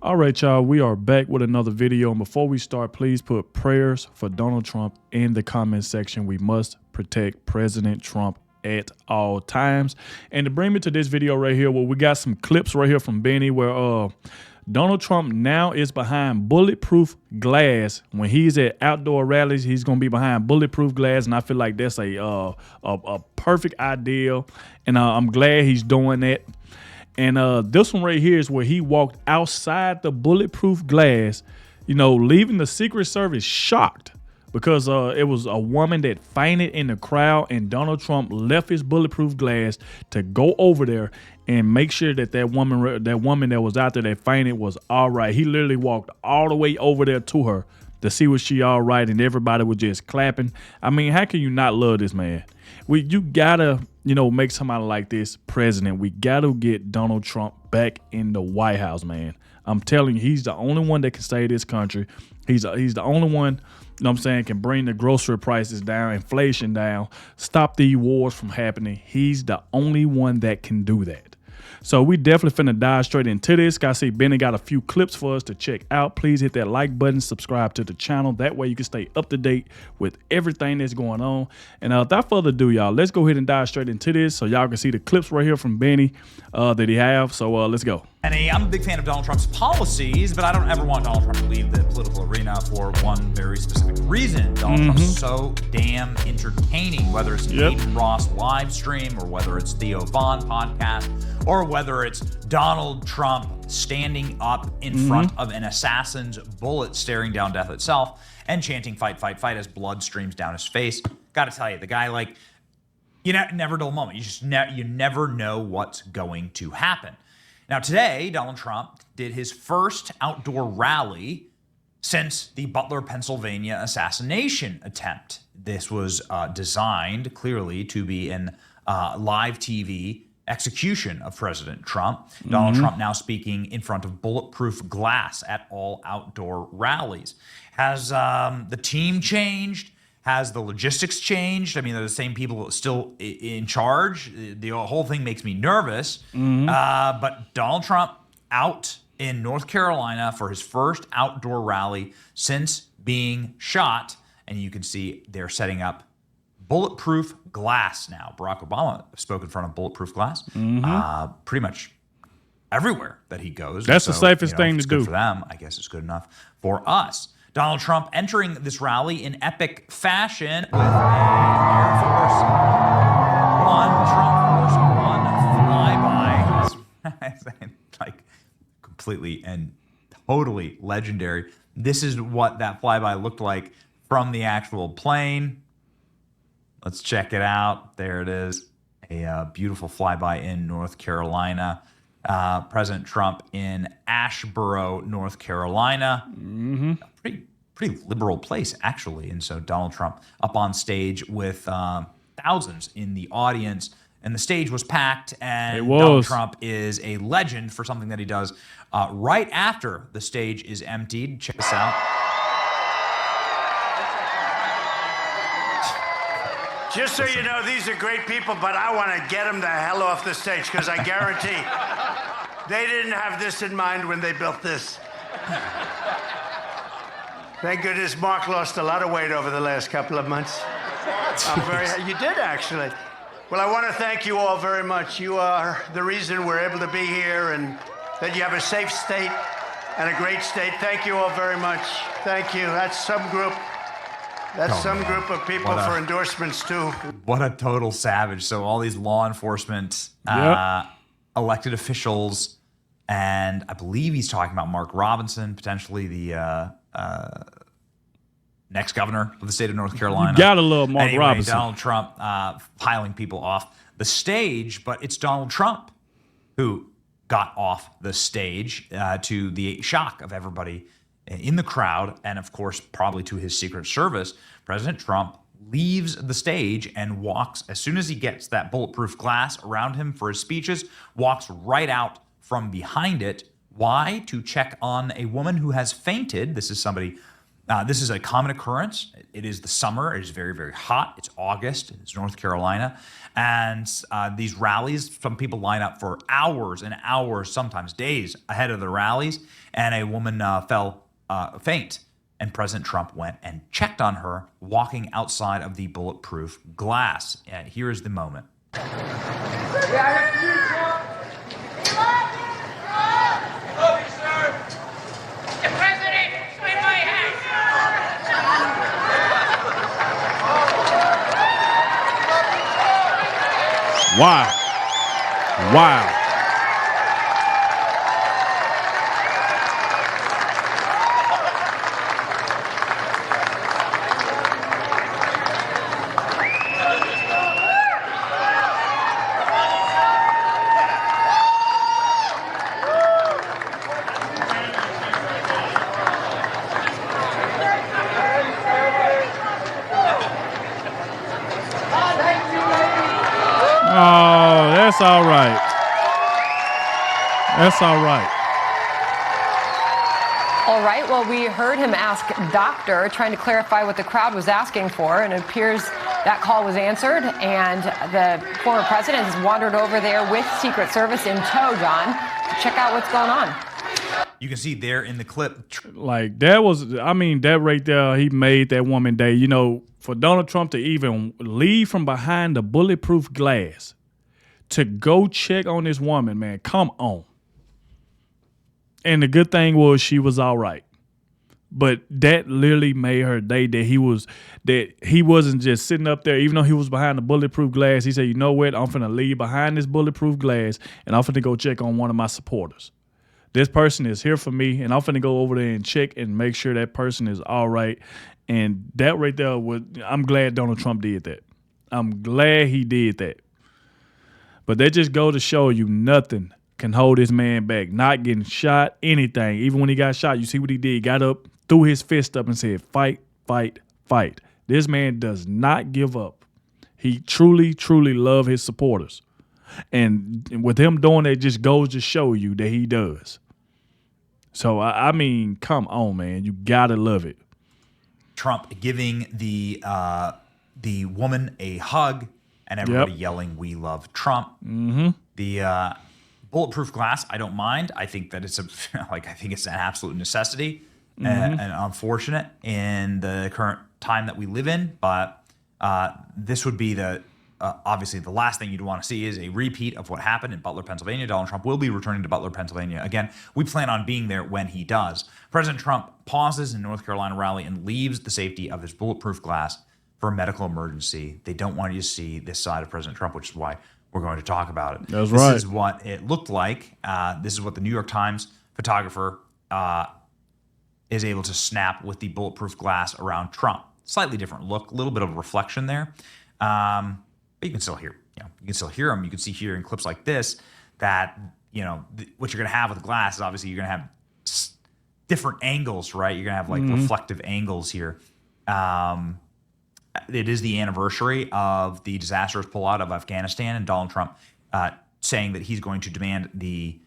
All right, y'all, we are back with another video. And before we start, please put prayers for Donald Trump in the comment section. We must protect President Trump at all times. And to bring me to this video right here, well, we got some clips right here from Benny where Donald Trump now is behind bulletproof glass. When he's at outdoor rallies, he's going to be behind bulletproof glass. And I feel like that's a perfect idea. And I'm glad he's doing that. And this one right here is where he walked outside the bulletproof glass, you know, leaving the Secret Service shocked because it was a woman that fainted in the crowd, and Donald Trump left his bulletproof glass to go over there and make sure that that woman that was out there that fainted was all right. He literally walked all the way over there to her to see was she all right, and everybody was just clapping. I mean, how can you not love this man? You gotta, you know, make somebody like this president. We gotta get Donald Trump back in the White House, man. I'm telling you, he's the only one that can save this country. He's the only one, you know what I'm saying, can bring the grocery prices down, inflation down, stop the wars from happening. He's the only one that can do that. So we definitely finna dive straight into this. I see Benny got a few clips for us to check out. Please hit that like button, subscribe to the channel. That way you can stay up to date with everything that's going on. And without further ado, y'all, let's go ahead and dive straight into this so y'all can see the clips right here from Benny that he have. So let's go. I'm a big fan of Donald Trump's policies, but I don't ever want Donald Trump to leave the political arena for one very specific reason. Donald Trump's so damn entertaining, whether it's Peyton Ross live stream or whether it's Theo Vaughn podcast or whether it's Donald Trump standing up in front of an assassin's bullet staring down death itself and chanting fight, fight, fight as blood streams down his face. Gotta tell you, the guy, like, you never dull moment. You never know what's going to happen. Now, today, Donald Trump did his first outdoor rally since the Butler, Pennsylvania assassination attempt. This was designed clearly to be an live TV execution of President Trump. Donald Trump now speaking in front of bulletproof glass at all outdoor rallies. Has the team changed? Has the logistics changed? I mean, they're the same people still in charge. The whole thing makes me nervous. But Donald Trump out in North Carolina for his first outdoor rally since being shot. And you can see they're setting up bulletproof glass now. Barack Obama spoke in front of bulletproof glass pretty much everywhere that he goes. That's the safest thing to do. For them, I guess it's good enough for us. Donald Trump entering this rally in epic fashion with an Air Force One, Trump Force One flyby. Like, completely and totally legendary. This is what that flyby looked like from the actual plane. Let's check it out. There it is. A beautiful flyby in North Carolina. President Trump in Asheboro, North Carolina. Pretty liberal place, actually. And so Donald Trump up on stage with thousands in the audience. And the stage was packed. And Donald Trump is a legend for something that he does right after the stage is emptied. Check this out. Just so you know, these are great people, but I want to get them the hell off the stage because I guarantee they didn't have this in mind when they built this. Thank goodness Mark lost a lot of weight over the last couple of months. You did, actually. Well, I want to thank you all very much. You are the reason we're able to be here and that you have a safe state and a great state. Thank you all very much. Thank you. That's some group. That's some group of people for endorsements, too. What a total savage. So all these law enforcement, elected officials, and I believe he's talking about Mark Robinson, potentially the next governor of the state of North Carolina. You gotta love Mark Robinson. Donald Trump piling people off the stage, but it's Donald Trump who got off the stage to the shock of everybody in the crowd, and of course, probably to his Secret Service. President Trump leaves the stage and walks, as soon as he gets that bulletproof glass around him for his speeches, walks right out from behind it. Why? To check on a woman who has fainted. This is somebody This is a common occurrence. It is the summer. It is very, very hot. It's August. It's North Carolina. And these rallies, some people line up for hours and hours, sometimes days ahead of the rallies. And a woman fell faint. And President Trump went and checked on her walking outside of the Bulletproof glass. Here is the moment. Wow. Wow. Oh, that's all right. That's all right. All right. Well, we heard him ask doctor, trying to clarify what the crowd was asking for, and it appears that call was answered, and the former president has wandered over there with Secret Service in tow, John, to check out what's going on. You can see there in the clip. Like, that was, I mean, that right there, he made that woman day. You know, for Donald Trump to even leave from behind the bulletproof glass to go check on this woman, man, come on. And the good thing was she was all right. But that literally made her day, that he wasn't just sitting up there, even though he was behind the bulletproof glass. He said, you know what, I'm finna leave behind this bulletproof glass and I'm finna go check on one of my supporters. This person is here for me, and I'm finna go over there and check and make sure that person is all right. And that right there, I'm glad Donald Trump did that. I'm glad he did that. But that just go to show you nothing can hold this man back. Not getting shot, anything. Even when he got shot, you see what he did. He got up, threw his fist up and said, fight, fight, fight. This man does not give up. He truly, truly loves his supporters. And with him doing that, just goes to show you that he does. So, I mean, come on, man. You got to love it. Trump giving the woman a hug and everybody yelling, "We love Trump." Mm-hmm. The bulletproof glass, I don't mind. I think that it's I think it's an absolute necessity and unfortunate in the current time that we live in. But this would be obviously the last thing you'd want to see is a repeat of what happened in Butler, Pennsylvania. Donald Trump will be returning to Butler, Pennsylvania again. We plan on being there when he does. President Trump pauses in North Carolina rally and leaves the safety of his bulletproof glass for a medical emergency. They don't want you to see this side of President Trump, which is why we're going to talk about it. That's right. This is what it looked like. This is what the New York Times photographer is able to snap with the bulletproof glass around Trump. Slightly different look, a little bit of reflection there. But you can still hear, you can still hear him. You can see here in clips like this that, what you're going to have with glass is obviously you're going to have different angles, right? You're going to have like reflective angles here. It is the anniversary of the disastrous pullout of Afghanistan, and Donald Trump saying that he's going to demand the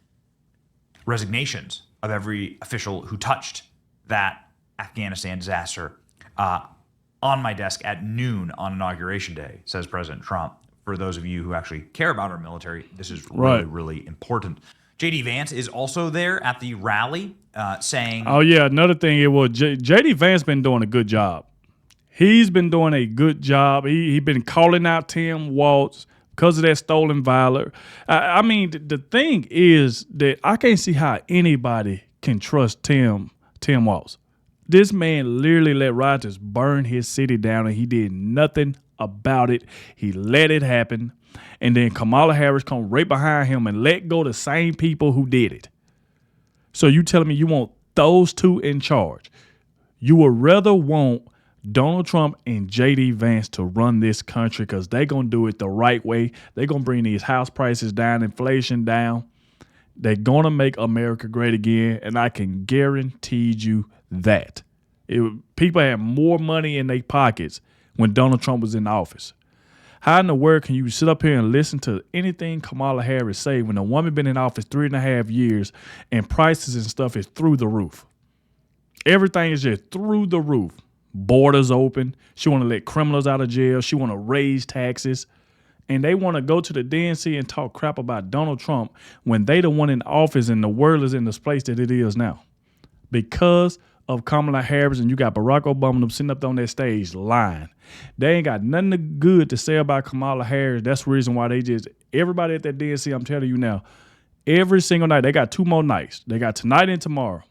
resignations of every official who touched that Afghanistan disaster on my desk at noon on Inauguration Day, says President Trump. For those of you who actually care about our military, this is really, really important. J.D. Vance is also there at the rally saying... Oh, yeah, another thing, J.D. Vance been doing a good job. He's been doing a good job. He been calling out Tim Walz because of that stolen valor. I mean, the thing is that I can't see how anybody can trust Tim Walz. This man literally let rioters burn his city down, and he did nothing about it. He let it happen. And then Kamala Harris come right behind him and let go the same people who did it. So you telling me you want those two in charge? You would rather want Donald Trump and J.D. Vance to run this country because they're going to do it the right way. They're going to bring these house prices down, inflation down. They're going to make America great again, and I can guarantee you that. People had more money in their pockets when Donald Trump was in office. How in the world can you sit up here and listen to anything Kamala Harris say when a woman been in office 3.5 years and prices and stuff is through the roof? Everything is just through the roof. Borders open. She want to let criminals out of jail. She want to raise taxes. And they want to go to the DNC and talk crap about Donald Trump when they the one in office and the world is in this place that it is now. Because of Kamala Harris, and you got Barack Obama them sitting up on that stage lying. They ain't got nothing good to say about Kamala Harris. That's the reason why everybody at that DNC, I'm telling you now, every single night, they got 2 more nights. They got tonight and tomorrow.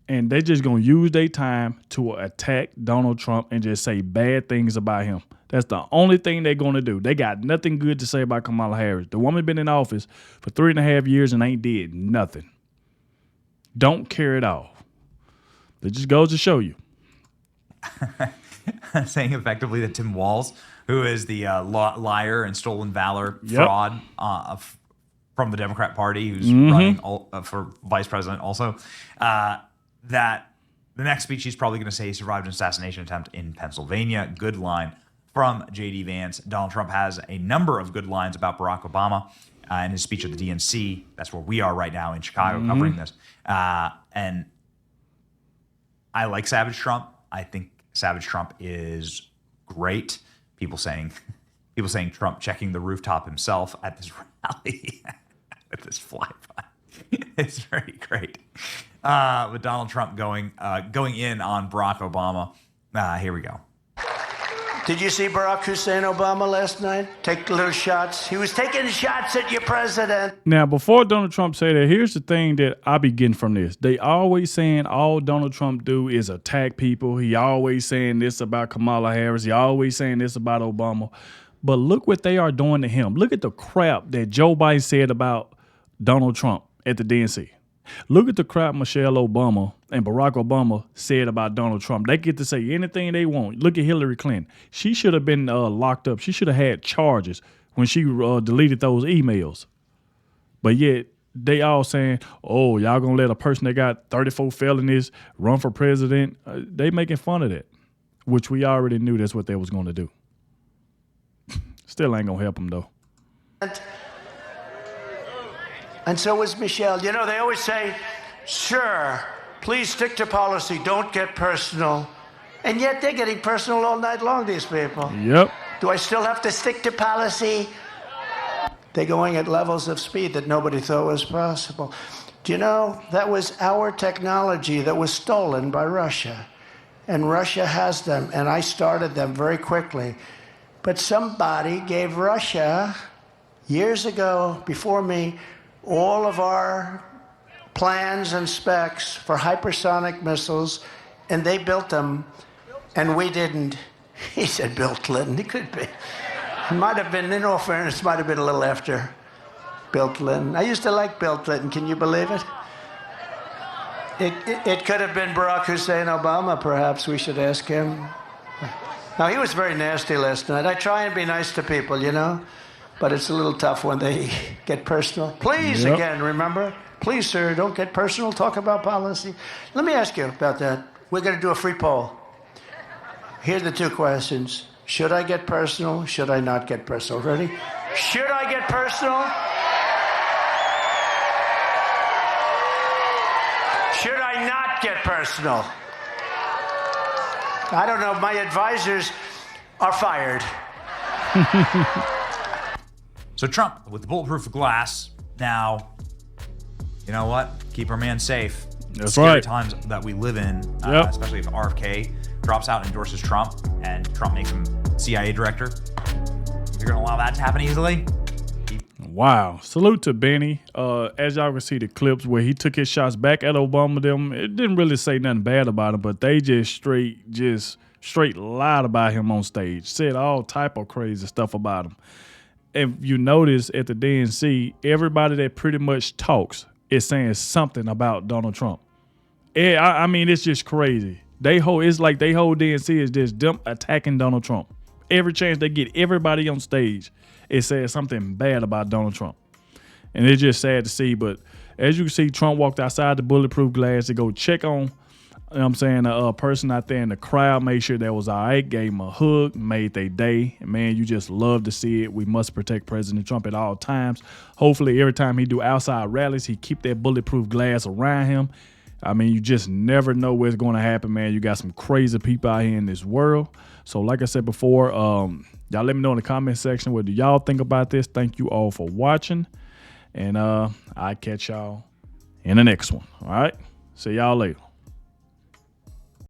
And they just going to use their time to attack Donald Trump and just say bad things about him. That's the only thing they're going to do. They got nothing good to say about Kamala Harris. The woman been in office for 3.5 years and ain't did nothing. Don't care at all. It just goes to show you. Saying effectively that Tim Walz, who is the liar and stolen valor fraud from the Democrat Party, who's running for vice president also, that the next speech he's probably going to say he survived an assassination attempt in Pennsylvania. Good line from J.D. Vance. Donald Trump has a number of good lines about Barack Obama in his speech at the DNC. That's where we are right now in Chicago covering this. And I like Savage Trump. I think Savage Trump is great. People saying Trump checking the rooftop himself at this rally with this flyby. It's very great. With Donald Trump going in on Barack Obama. Here we go. Did you see Barack Hussein Obama last night? Take little shots. He was taking shots at your president. Now, before Donald Trump say that, here's the thing that I be getting from this. They always saying all Donald Trump do is attack people. He always saying this about Kamala Harris. He always saying this about Obama. But look what they are doing to him. Look at the crap that Joe Biden said about Donald Trump at the DNC. Look at the crap Michelle Obama and Barack Obama said about Donald Trump. They get to say anything they want. Look at Hillary Clinton. She should have been locked up. She should have had charges when she deleted those emails. But yet they all saying, oh, y'all going to let a person that got 34 felonies run for president? They making fun of that, which we already knew that's what they was going to do. Still ain't going to help them, though. And so was Michelle. You know, they always say, sure, please stick to policy, don't get personal. And yet they're getting personal all night long, these people. Yep. Do I still have to stick to policy? They're going at levels of speed that nobody thought was possible. Do you know, that was our technology that was stolen by Russia. And Russia has them, and I started them very quickly. But somebody gave Russia, years ago, before me, all of our plans and specs for hypersonic missiles, and they built them, and we didn't. He said Bill Clinton. It could be. It might have been, in all fairness, might have been a little after Bill Clinton. I used to like Bill Clinton. Can you believe it? It could have been Barack Hussein Obama, perhaps. We should ask him. Now, he was very nasty last night. I try and be nice to people, you know? But it's a little tough when they get personal. Please, again, remember? Please, sir, don't get personal. Talk about policy. Let me ask you about that. We're going to do a free poll. Here are the 2 questions. Should I get personal? Should I not get personal? Ready? Should I get personal? Should I not get personal? I don't know. My advisors are fired. So Trump with the bulletproof glass. Now, you know what? Keep our man safe. That's Scary right. times that we live in, especially if RFK drops out and endorses Trump and Trump makes him CIA director. You're going to allow that to happen easily? Wow. Salute to Benny. As y'all can see the clips where he took his shots back at Obama, it didn't really say nothing bad about him, but they just straight lied about him on stage. Said all type of crazy stuff about him. If you notice at the DNC, everybody that pretty much talks is saying something about Donald Trump. I mean, it's just crazy. It's like they whole DNC is just them attacking Donald Trump. Every chance they get, everybody on stage is saying something bad about Donald Trump. And it's just sad to see. But as you can see, Trump walked outside the bulletproof glass to go check on, you know what I'm saying, a person out there in the crowd, made sure that was all right, gave him a hug, made their day. And man, you just love to see it. We must protect President Trump at all times. Hopefully every time he do outside rallies, he keep that bulletproof glass around him. I mean, you just never know what's going to happen, man. You got some crazy people out here in this world. So like I said before, y'all let me know in the comment section, what do y'all think about this? Thank you all for watching. And I'll catch y'all in the next one. All right. See y'all later.